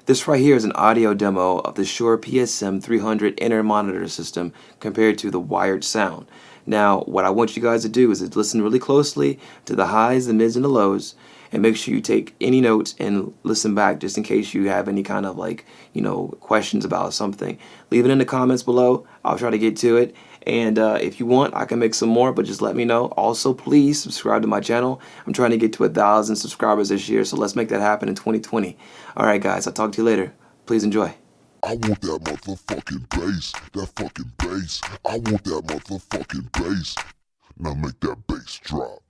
This right here is an audio demo of the Shure PSM300 inner monitor system compared to the wired sound. Now, what I want you guys to do is to listen really closely to the highs, the mids, and the lows, and make sure you take any notes and listen back just in case you have any kind of questions about something. Leave it in the comments below. I'll try to get to it. And if you want, I can make some more, but just let me know. Also, please subscribe to my channel. I'm trying to get to 1,000 subscribers this year, so let's make that happen in 2020. All right, guys, I'll talk to you later. Please enjoy. I want that motherfucking bass, that fucking bass. I want that motherfucking bass. Now make that bass drop.